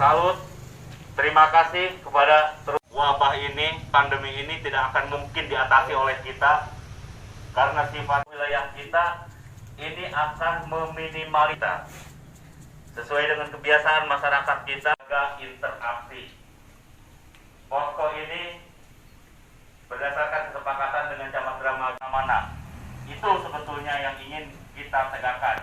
Salut, terima kasih kepada wabah ini, pandemi ini tidak akan mungkin diatasi oleh kita karena sifat wilayah kita ini akan meminimalisir sesuai dengan kebiasaan masyarakat kita jaga interaksi. Posko ini berdasarkan kesepakatan dengan camat drama mana itu sebetulnya yang ingin kita tegakkan.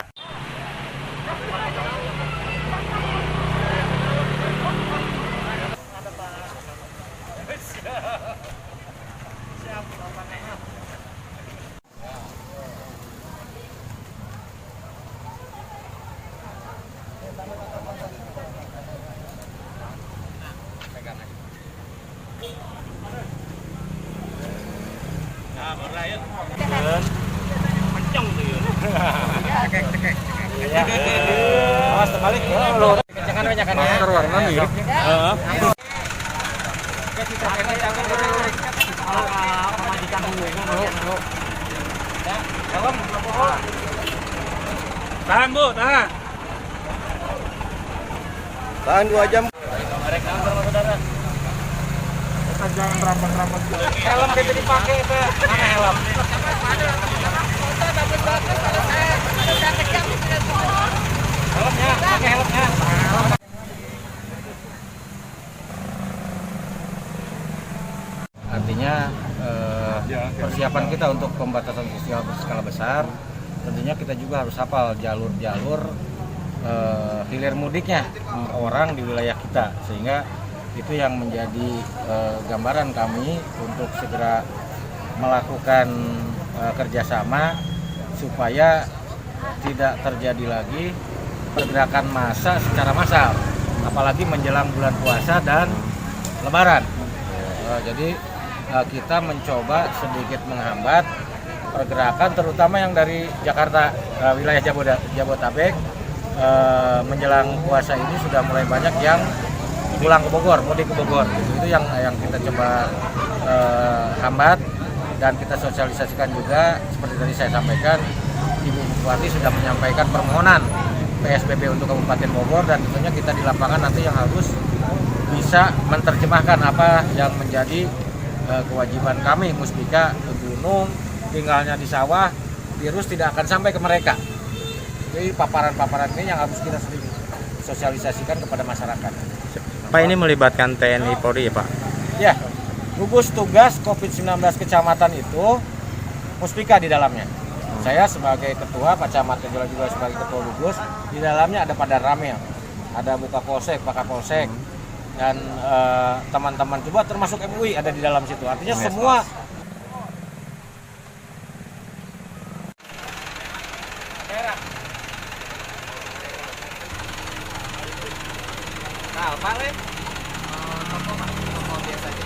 Nah, berlayar. Kenceng tuh ya. Cekek. Ya. Awas terbalik. Kencengan banyak kan ya. Warna mirip. Heeh. Kita kencang pemajikan dulu ya. Ya, helm. Tahan, Bu, tahan. Tahan 2 jam. Mereka saudara. Jangan rapat-rapat. Helm kita dipakai, Pak. Mana helm? Helmnya, pakai helmnya. Artinya persiapan kita untuk pembatasan sosial berskala besar, tentunya kita juga harus hafal jalur-jalur hilir mudiknya orang di wilayah kita, sehingga itu yang menjadi gambaran kami untuk segera melakukan kerjasama supaya tidak terjadi lagi pergerakan massa secara massal, apalagi menjelang bulan puasa dan Lebaran. Jadi kita mencoba sedikit menghambat pergerakan, terutama yang dari Jakarta, wilayah Jabodetabek. Menjelang puasa ini sudah mulai banyak yang pulang ke Bogor, mudik ke Bogor. Itu yang kita coba hambat, dan kita sosialisasikan juga. Seperti tadi saya sampaikan, Ibu Bupati sudah menyampaikan permohonan PSBB untuk Kabupaten Bogor, dan tentunya kita di lapangan nanti yang harus bisa menerjemahkan apa yang menjadi kewajiban kami. Muspika ke gunung, tinggalnya di sawah, virus tidak akan sampai ke mereka. Jadi paparan-paparan ini yang harus kita sosialisasikan kepada masyarakat. Pak, ini melibatkan TNI Polri ya Pak? Ya, gugus tugas COVID-19 kecamatan itu Muspika di dalamnya. Saya sebagai ketua, Pak Camat juga sebagai ketua gugus. Di dalamnya ada Padar Ramil, ada Buka Polsek, Pak Kapolsek, dan teman-teman juga termasuk MUI ada di dalam situ. Artinya semua Nah, paling toko biasa aja.